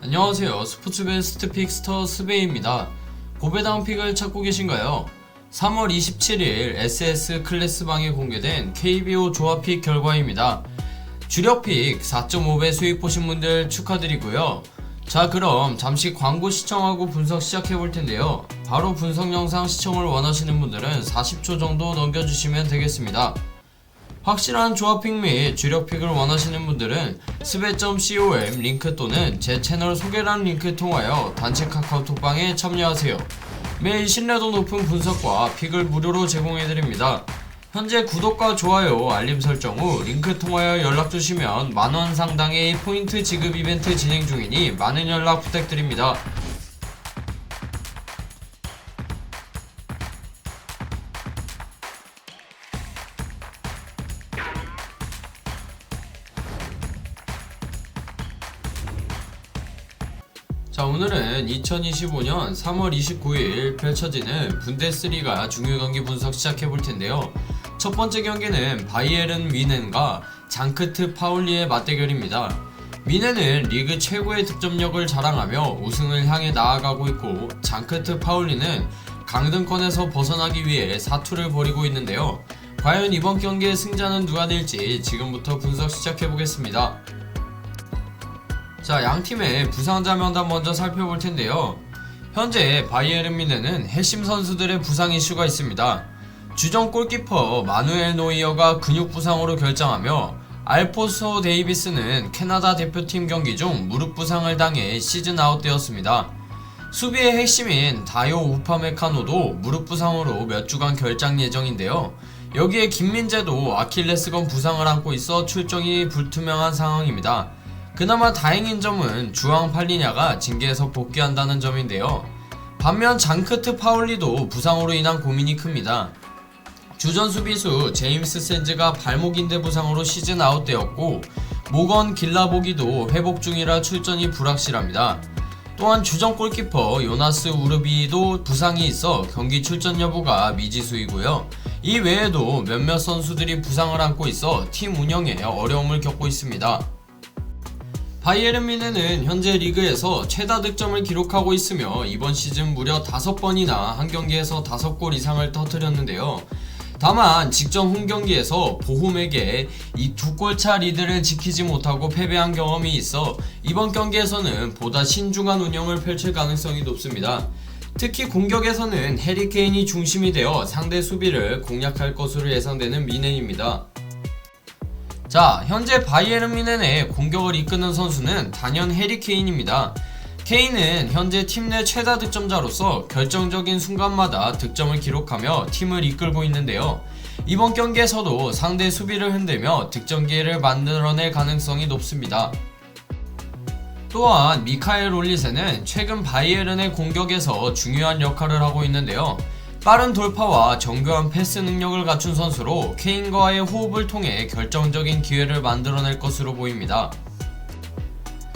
안녕하세요. 스포츠 베스트 픽스터 스베이입니다. 고배당 픽을 찾고 계신가요? 3월 27일 SS 클래스방에 공개된 KBO 조합픽 결과입니다. 주력픽 4.5배 수익 보신 분들 축하드리고요. 자, 그럼 잠시 광고 시청하고 분석 시작해볼 텐데요. 바로 분석 영상 시청을 원하시는 분들은 40초 정도 넘겨주시면 되겠습니다. 확실한 조합픽 및 주력픽을 원하시는 분들은 스베.com 링크 또는 제 채널 소개란 링크 통하여 단체 카카오톡방에 참여하세요. 매일 신뢰도 높은 분석과 픽을 무료로 제공해드립니다. 현재 구독과 좋아요, 알림 설정 후 링크 통하여 연락주시면 만원 상당의 포인트 지급 이벤트 진행 중이니 많은 연락 부탁드립니다. 자, 오늘은 2025년 3월 29일 펼쳐지는 분데스리가 중요 경기 분석 시작해볼 텐데요. 첫 번째 경기는 바이에른 뮌헨과 장크트 파울리의 맞대결입니다. 뮌헨은 리그 최고의 득점력을 자랑하며 우승을 향해 나아가고 있고, 장크트 파울리는 강등권에서 벗어나기 위해 사투를 벌이고 있는데요. 과연 이번 경기의 승자는 누가 될지 지금부터 분석 시작해보겠습니다. 자, 양팀의 부상자 명단 먼저 살펴볼 텐데요. 현재 바이에른 뮌헨은 핵심 선수들의 부상 이슈가 있습니다. 주전 골키퍼 마누엘 노이어가 근육 부상으로 결장하며 알포소 데이비스는 캐나다 대표팀 경기 중 무릎 부상을 당해 시즌 아웃되었습니다. 수비의 핵심인 다요 우파메카노도 무릎 부상으로 몇 주간 결장 예정인데요. 여기에 김민재도 아킬레스건 부상을 안고 있어 출정이 불투명한 상황입니다. 그나마 다행인 점은 주앙 팔리냐가 징계에서 복귀한다는 점인데요. 반면 장크트 파울리도 부상으로 인한 고민이 큽니다. 주전 수비수 제임스 샌즈가 발목 인대 부상으로 시즌 아웃되었고, 모건 길라보기도 회복 중이라 출전이 불확실합니다. 또한 주전 골키퍼 요나스 우르비도 부상이 있어 경기 출전 여부가 미지수이고요. 이 외에도 몇몇 선수들이 부상을 안고 있어 팀 운영에 어려움을 겪고 있습니다. 바이에른 뮌헨은 현재 리그에서 최다 득점을 기록하고 있으며 이번 시즌 무려 5번이나 한 경기에서 5골 이상을 터뜨렸는데요. 다만 직전 홈경기에서 보훔에게 이 2골차 리드를 지키지 못하고 패배한 경험이 있어 이번 경기에서는 보다 신중한 운영을 펼칠 가능성이 높습니다. 특히 공격에서는 해리 케인이 중심이 되어 상대 수비를 공략할 것으로 예상되는 뮌헨입니다. 자, 현재 바이에른 뮌헨의 공격을 이끄는 선수는 단연 해리 케인입니다. 케인은 현재 팀 내 최다 득점자로서 결정적인 순간마다 득점을 기록하며 팀을 이끌고 있는데요. 이번 경기에서도 상대 수비를 흔들며 득점 기회를 만들어낼 가능성이 높습니다. 또한 미카엘 올리세는 최근 바이에른의 공격에서 중요한 역할을 하고 있는데요. 빠른 돌파와 정교한 패스 능력을 갖춘 선수로 케인과의 호흡을 통해 결정적인 기회를 만들어낼 것으로 보입니다.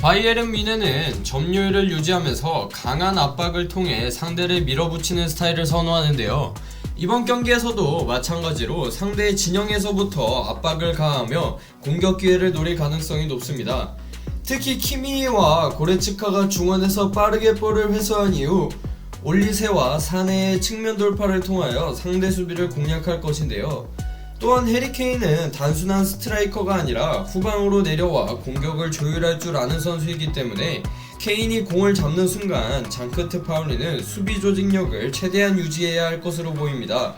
바이에른 뮌헨은 점유율을 유지하면서 강한 압박을 통해 상대를 밀어붙이는 스타일을 선호하는데요. 이번 경기에서도 마찬가지로 상대의 진영에서부터 압박을 가하며 공격 기회를 노릴 가능성이 높습니다. 특히 키미히와 고레츠카가 중원에서 빠르게 볼을 회수한 이후 올리세와 사네의 측면 돌파를 통하여 상대 수비를 공략할 것인데요. 또한 해리 케인은 단순한 스트라이커가 아니라 후방으로 내려와 공격을 조율할 줄 아는 선수이기 때문에 케인이 공을 잡는 순간 장크트 파울리는 수비 조직력을 최대한 유지해야 할 것으로 보입니다.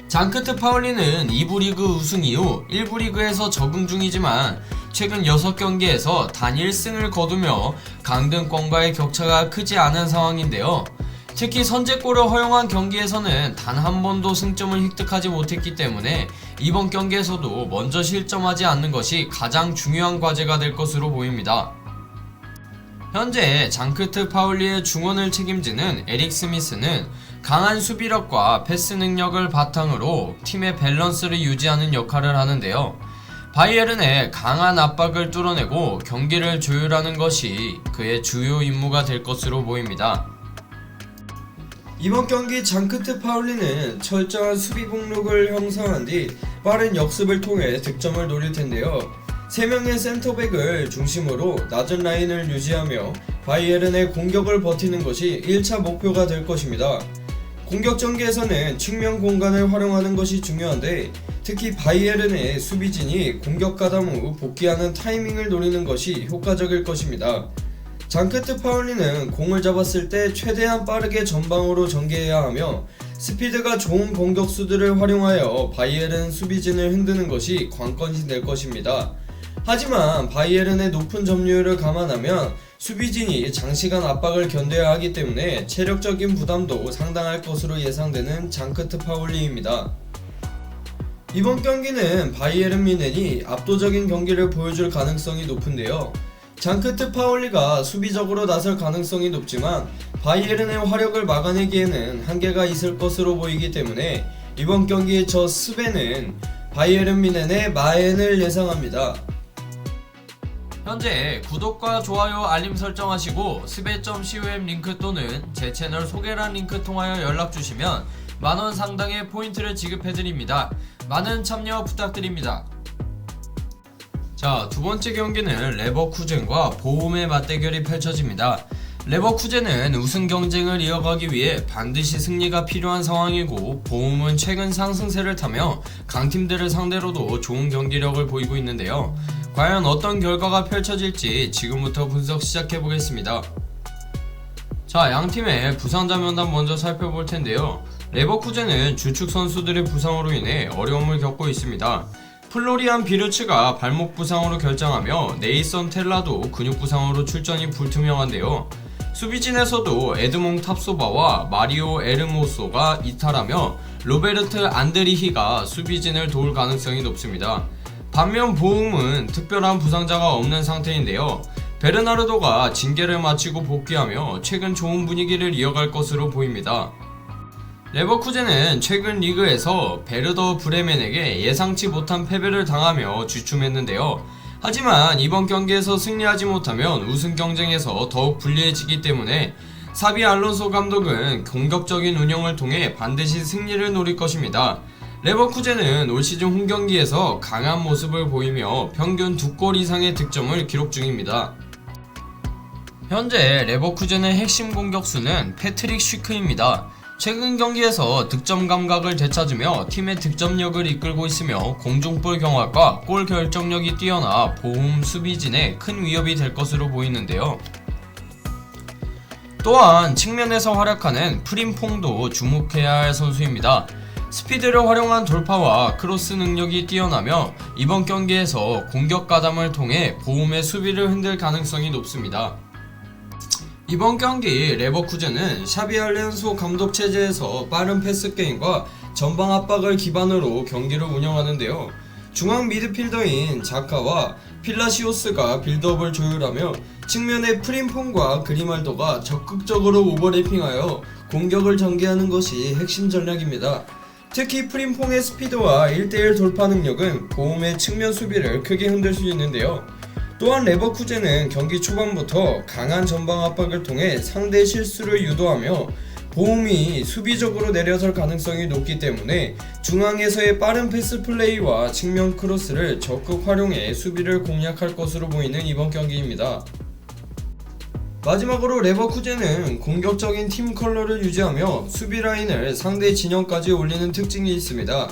장크트 파울리는 2부 리그 우승 이후 1부 리그에서 적응 중이지만 최근 6경기에서 단 1승을 거두며 강등권과의 격차가 크지 않은 상황인데요. 특히 선제골을 허용한 경기에서는 단 한 번도 승점을 획득하지 못했기 때문에 이번 경기에서도 먼저 실점하지 않는 것이 가장 중요한 과제가 될 것으로 보입니다. 현재 장크트 파울리의 중원을 책임지는 에릭 스미스는 강한 수비력과 패스 능력을 바탕으로 팀의 밸런스를 유지하는 역할을 하는데요. 바이에른의 강한 압박을 뚫어내고 경기를 조율하는 것이 그의 주요 임무가 될 것으로 보입니다. 이번 경기 장크트 파울리는 철저한 수비 복록을 형성한 뒤 빠른 역습을 통해 득점을 노릴 텐데요. 3명의 센터백을 중심으로 낮은 라인을 유지하며 바이에른의 공격을 버티는 것이 1차 목표가 될 것입니다. 공격 전개에서는 측면 공간을 활용하는 것이 중요한데 특히 바이에른의 수비진이 공격 가담 후 복귀하는 타이밍을 노리는 것이 효과적일 것입니다. 장크트 파울리는 공을 잡았을 때 최대한 빠르게 전방으로 전개해야 하며 스피드가 좋은 공격수들을 활용하여 바이에른 수비진을 흔드는 것이 관건이 될 것입니다. 하지만 바이에른의 높은 점유율을 감안하면 수비진이 장시간 압박을 견뎌야 하기 때문에 체력적인 부담도 상당할 것으로 예상되는 장크트 파울리입니다. 이번 경기는 바이에른 뮌헨이 압도적인 경기를 보여줄 가능성이 높은데요. 장크트 파울리가 수비적으로 나설 가능성이 높지만 바이에른의 화력을 막아내기에는 한계가 있을 것으로 보이기 때문에 이번 경기의 저 스베는 바이에른 뮌헨의 마엔을 예상합니다. 현재 구독과 좋아요 알림 설정하시고 스베.com 링크 또는 제 채널 소개란 링크 통하여 연락주시면 만원 상당의 포인트를 지급해드립니다. 많은 참여 부탁드립니다. 자, 두번째 경기는 레버쿠젠과 보훔의 맞대결이 펼쳐집니다. 레버쿠젠은 우승 경쟁을 이어가기 위해 반드시 승리가 필요한 상황이고 보훔은 최근 상승세를 타며 강팀들을 상대로도 좋은 경기력을 보이고 있는데요. 과연 어떤 결과가 펼쳐질지 지금부터 분석 시작해보겠습니다. 자, 양팀의 부상자 명단 먼저 살펴볼 텐데요. 레버쿠젠은 주축 선수들의 부상으로 인해 어려움을 겪고 있습니다. 플로리안 비르츠가 발목 부상으로 결장하며 네이선 텔라도 근육 부상으로 출전이 불투명한데요. 수비진에서도 에드몽 탑소바와 마리오 에르모소가 이탈하며 로베르트 안드리히가 수비진을 도울 가능성이 높습니다. 반면 보훔은 특별한 부상자가 없는 상태인데요. 베르나르도가 징계를 마치고 복귀하며 최근 좋은 분위기를 이어갈 것으로 보입니다. 레버쿠젠은 최근 리그에서 베르더 브레멘에게 예상치 못한 패배를 당하며 주춤했는데요. 하지만 이번 경기에서 승리하지 못하면 우승 경쟁에서 더욱 불리해지기 때문에 사비 알론소 감독은 공격적인 운영을 통해 반드시 승리를 노릴 것입니다. 레버쿠젠은 올 시즌 홈경기에서 강한 모습을 보이며 평균 2골 이상의 득점을 기록 중입니다. 현재 레버쿠젠의 핵심 공격수는 패트릭 쉬크입니다. 최근 경기에서 득점 감각을 되찾으며 팀의 득점력을 이끌고 있으며 공중볼 경합과 골 결정력이 뛰어나 보훔 수비진에 큰 위협이 될 것으로 보이는데요. 또한 측면에서 활약하는 프림퐁도 주목해야 할 선수입니다. 스피드를 활용한 돌파와 크로스 능력이 뛰어나며 이번 경기에서 공격 가담을 통해 보훔의 수비를 흔들 가능성이 높습니다. 이번 경기 레버쿠젠은 샤비 알론소 감독 체제에서 빠른 패스 게임과 전방 압박을 기반으로 경기를 운영하는데요. 중앙 미드필더인 자카와 필라시오스가 빌드업을 조율하며 측면의 프림퐁과 그리말도가 적극적으로 오버래핑하여 공격을 전개하는 것이 핵심 전략입니다. 특히 프림퐁의 스피드와 1대1 돌파 능력은 보훔의 측면 수비를 크게 흔들 수 있는데요. 또한 레버쿠젠은 경기 초반부터 강한 전방 압박을 통해 상대 실수를 유도하며 보훔이 수비적으로 내려설 가능성이 높기 때문에 중앙에서의 빠른 패스 플레이와 측면 크로스를 적극 활용해 수비를 공략할 것으로 보이는 이번 경기입니다. 마지막으로 레버쿠젠은 공격적인 팀 컬러를 유지하며 수비 라인을 상대 진영까지 올리는 특징이 있습니다.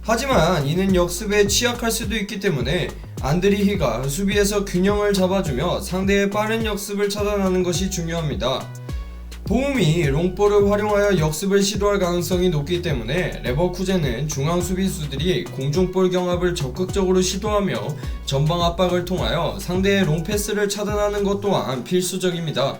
하지만 이는 역습에 취약할 수도 있기 때문에 안드리히가 수비에서 균형을 잡아주며 상대의 빠른 역습을 차단하는 것이 중요합니다. 보훔이 롱볼을 활용하여 역습을 시도할 가능성이 높기 때문에 레버쿠젠은 중앙 수비수들이 공중볼 경합을 적극적으로 시도하며 전방 압박을 통하여 상대의 롱패스를 차단하는 것 또한 필수적입니다.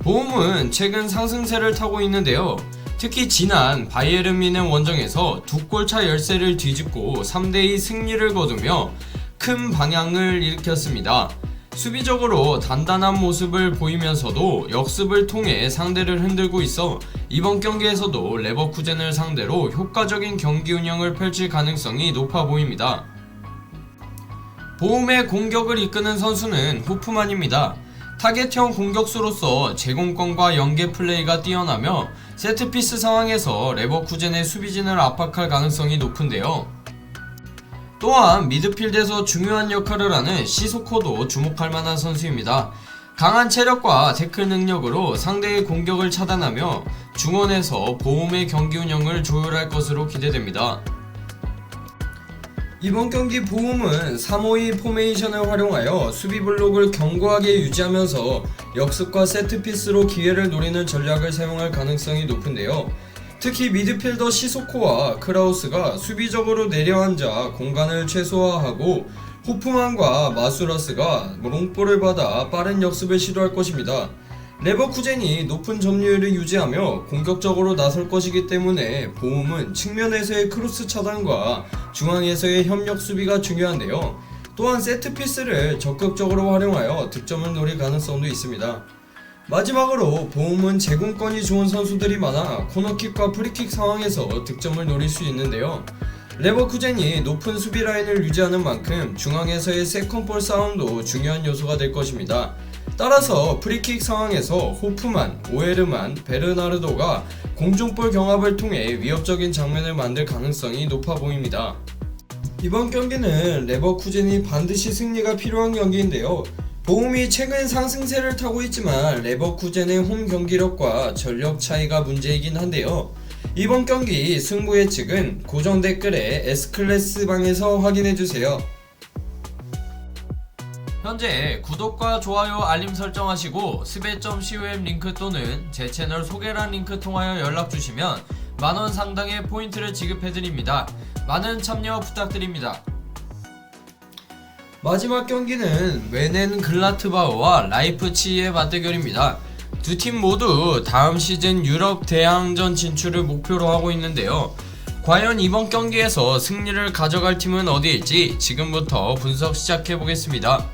보훔은 최근 상승세를 타고 있는데요. 특히 지난 바이에른 뮌헨 원정에서 2골차 열세를 뒤집고 3대2 승리를 거두며 큰 방향을 일으켰습니다. 수비적으로 단단한 모습을 보이면서도 역습을 통해 상대를 흔들고 있어 이번 경기에서도 레버쿠젠을 상대로 효과적인 경기 운영을 펼칠 가능성이 높아 보입니다. 보훔의 공격을 이끄는 선수는 호프만입니다. 타겟형 공격수로서 제공권과 연계 플레이가 뛰어나며 세트피스 상황에서 레버쿠젠의 수비진을 압박할 가능성이 높은데요. 또한 미드필드에서 중요한 역할을 하는 시소코도 주목할 만한 선수입니다. 강한 체력과 태클 능력으로 상대의 공격을 차단하며 중원에서 보험의 경기 운영을 조율할 것으로 기대됩니다. 이번 경기 보움은 3-5-2 포메이션을 활용하여 수비 블록을 견고하게 유지하면서 역습과 세트피스로 기회를 노리는 전략을 사용할 가능성이 높은데요. 특히 미드필더 시소코와 크라우스가 수비적으로 내려앉아 공간을 최소화하고 호프만과 마수라스가 롱볼을 받아 빠른 역습을 시도할 것입니다. 레버쿠젠이 높은 점유율을 유지하며 공격적으로 나설 것이기 때문에 보움은 측면에서의 크로스 차단과 중앙에서의 협력 수비가 중요한데요. 또한 세트피스를 적극적으로 활용하여 득점을 노릴 가능성도 있습니다. 마지막으로 보움은 제공권이 좋은 선수들이 많아 코너킥과 프리킥 상황에서 득점을 노릴 수 있는데요. 레버쿠젠이 높은 수비 라인을 유지하는 만큼 중앙에서의 세컨볼 싸움도 중요한 요소가 될 것입니다. 따라서 프리킥 상황에서 호프만, 오에르만, 베르나르도가 공중볼 경합을 통해 위협적인 장면을 만들 가능성이 높아 보입니다. 이번 경기는 레버쿠젠이 반드시 승리가 필요한 경기인데요. 보움이 최근 상승세를 타고 있지만 레버쿠젠의 홈 경기력과 전력 차이가 문제이긴 한데요. 이번 경기 승부 예측은 고정 댓글에 S클래스 방에서 확인해주세요. 현재 구독과 좋아요 알림 설정하시고 스베.com 링크 또는 제 채널 소개란 링크 통하여 연락주시면 만원 상당의 포인트를 지급해드립니다. 많은 참여 부탁드립니다. 마지막 경기는 웨넨 글라트바흐와 라이프치히의 맞대결입니다. 두 팀 모두 다음 시즌 유럽 대항전 진출을 목표로 하고 있는데요. 과연 이번 경기에서 승리를 가져갈 팀은 어디일지 지금부터 분석 시작해보겠습니다.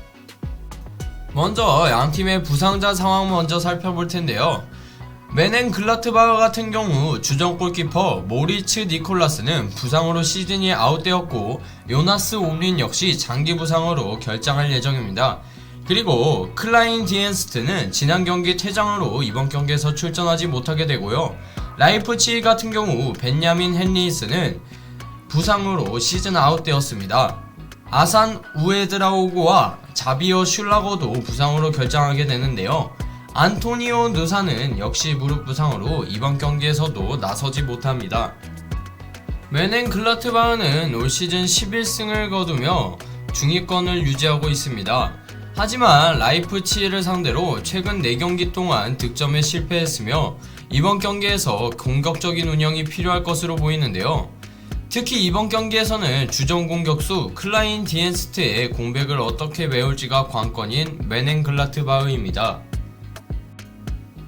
먼저 양팀의 부상자 상황 먼저 살펴볼 텐데요. 웨넨 글라트바흐 같은 경우 주전 골키퍼 모리츠 니콜라스는 부상으로 시즌이 아웃되었고 요나스 옴린 역시 장기 부상으로 결장할 예정입니다. 그리고 클라인 디엔스트는 지난 경기 퇴장으로 이번 경기에서 출전하지 못하게 되고요. 라이프치히 같은 경우 벤야민 헨리히스는 부상으로 시즌 아웃되었습니다. 아산 우에드라오고와 자비어 슐라거도 부상으로 결장하게 되는데요. 안토니오 느사는 역시 무릎 부상으로 이번 경기에서도 나서지 못합니다. 웨넨 글라트바흐는 올 시즌 11승을 거두며 중위권을 유지하고 있습니다. 하지만 라이프치히를 상대로 최근 4경기 동안 득점에 실패했으며 이번 경기에서 공격적인 운영이 필요할 것으로 보이는데요. 특히 이번 경기에서는 주전 공격수 클라인 디엔스트의 공백을 어떻게 메울지가 관건인 웨넨 글라트바흐입니다.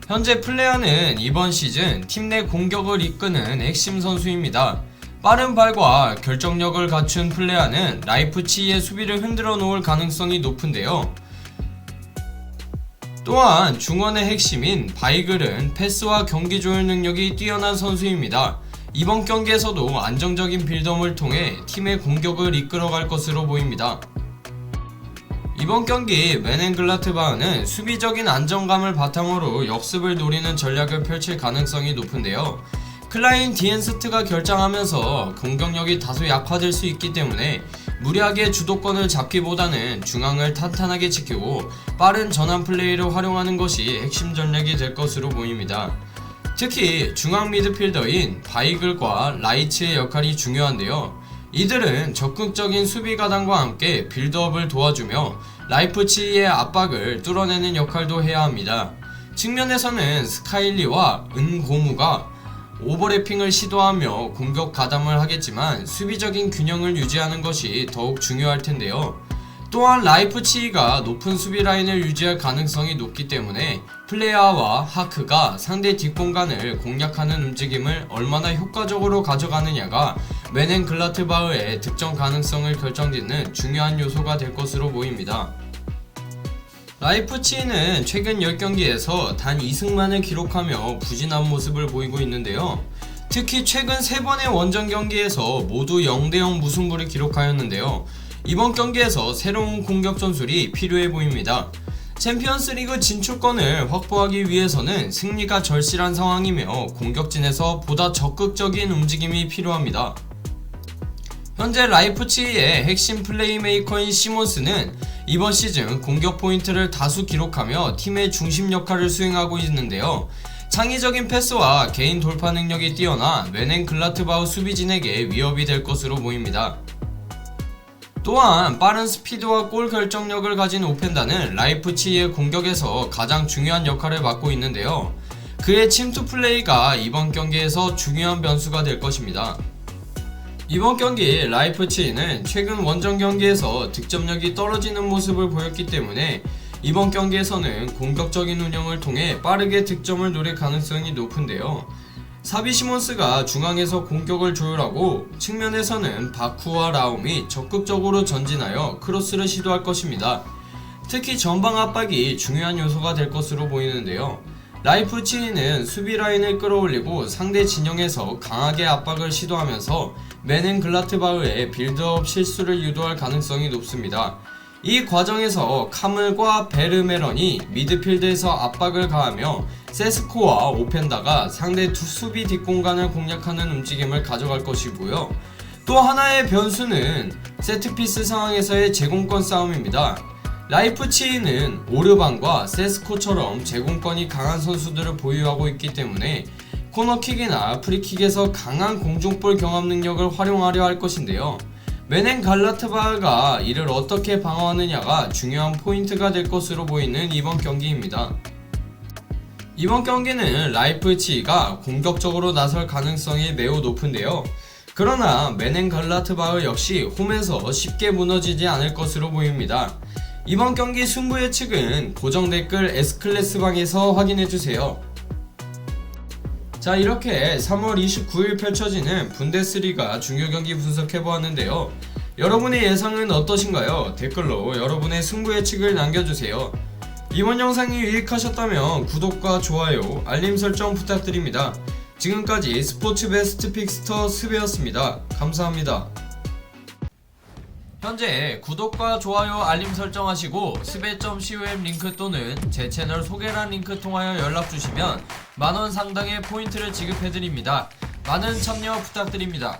현재 플레아는 이번 시즌 팀 내 공격을 이끄는 핵심 선수입니다. 빠른 발과 결정력을 갖춘 플레아는 라이프치히의 수비를 흔들어 놓을 가능성이 높은데요. 또한 중원의 핵심인 바이글은 패스와 경기 조율 능력이 뛰어난 선수입니다. 이번 경기에서도 안정적인 빌드업을 통해 팀의 공격을 이끌어갈 것으로 보입니다. 이번 경기 웨넨 글라트바흐는 수비적인 안정감을 바탕으로 역습을 노리는 전략을 펼칠 가능성이 높은데요. 클라인 디엔스트가 결장하면서 공격력이 다소 약화될 수 있기 때문에 무리하게 주도권을 잡기보다는 중앙을 탄탄하게 지키고 빠른 전환 플레이를 활용하는 것이 핵심 전략이 될 것으로 보입니다. 특히 중앙 미드필더인 바이글과 라이츠의 역할이 중요한데요. 이들은 적극적인 수비 가담과 함께 빌드업을 도와주며 라이프치히의 압박을 뚫어내는 역할도 해야 합니다. 측면에서는 스카일리와 은고무가 오버래핑을 시도하며 공격 가담을 하겠지만 수비적인 균형을 유지하는 것이 더욱 중요할 텐데요. 또한 라이프치히가 높은 수비 라인을 유지할 가능성이 높기 때문에 플레아와 하크가 상대 뒷공간을 공략하는 움직임을 얼마나 효과적으로 가져가느냐가 웨넨 글라트바흐의 득점 가능성을 결정짓는 중요한 요소가 될 것으로 보입니다. 라이프치히는 최근 10경기에서 단 2승만을 기록하며 부진한 모습을 보이고 있는데요. 특히 최근 3번의 원정 경기에서 모두 0대0 무승부를 기록하였는데요. 이번 경기에서 새로운 공격 전술이 필요해 보입니다. 챔피언스리그 진출권을 확보하기 위해서는 승리가 절실한 상황이며 공격진에서 보다 적극적인 움직임이 필요합니다. 현재 라이프치히의 핵심 플레이메이커인 시몬스는 이번 시즌 공격 포인트를 다수 기록하며 팀의 중심 역할을 수행하고 있는데요. 창의적인 패스와 개인 돌파 능력이 뛰어나 멘헨글라트바흐 수비진에게 위협이 될 것으로 보입니다. 또한 빠른 스피드와 골 결정력을 가진 오펜다는 라이프치히의 공격에서 가장 중요한 역할을 맡고 있는데요. 그의 침투 플레이가 이번 경기에서 중요한 변수가 될 것입니다. 이번 경기 라이프치히는 최근 원정 경기에서 득점력이 떨어지는 모습을 보였기 때문에 이번 경기에서는 공격적인 운영을 통해 빠르게 득점을 노릴 가능성이 높은데요. 사비 시몬스가 중앙에서 공격을 조율하고 측면에서는 바쿠와 라움이 적극적으로 전진하여 크로스를 시도할 것입니다. 특히 전방 압박이 중요한 요소가 될 것으로 보이는데요. 라이프치히는 수비 라인을 끌어올리고 상대 진영에서 강하게 압박을 시도하면서 멘헨글라트바흐의 빌드업 실수를 유도할 가능성이 높습니다. 이 과정에서 카물과 베르메런이 미드필드에서 압박을 가하며 세스코와 오펜다가 상대 수비 뒷공간을 공략하는 움직임을 가져갈 것이고요. 또 하나의 변수는 세트피스 상황에서의 제공권 싸움입니다. 라이프치히는 오르반과 세스코처럼 제공권이 강한 선수들을 보유하고 있기 때문에 코너킥이나 프리킥에서 강한 공중볼 경합 능력을 활용하려 할 것인데요. 멘헨글라트바흐가 이를 어떻게 방어하느냐가 중요한 포인트가 될 것으로 보이는 이번 경기입니다. 이번 경기는 라이프치히가 공격적으로 나설 가능성이 매우 높은데요. 그러나 멘헨글라트바흐 역시 홈에서 쉽게 무너지지 않을 것으로 보입니다. 이번 경기 승부 예측은 고정 댓글 S클래스방에서 확인해주세요. 자, 이렇게 3월 29일 펼쳐지는 분데스리가 중요 경기 분석해보았는데요. 여러분의 예상은 어떠신가요? 댓글로 여러분의 승부 예측을 남겨주세요. 이번 영상이 유익하셨다면 구독과 좋아요, 알림 설정 부탁드립니다. 지금까지 스포츠 베스트 픽스터 스베였습니다. 감사합니다. 현재 구독과 좋아요, 알림 설정하시고 스베.com 링크 또는 제 채널 소개란 링크 통하여 연락주시면 만원 상당의 포인트를 지급해드립니다. 많은 참여 부탁드립니다.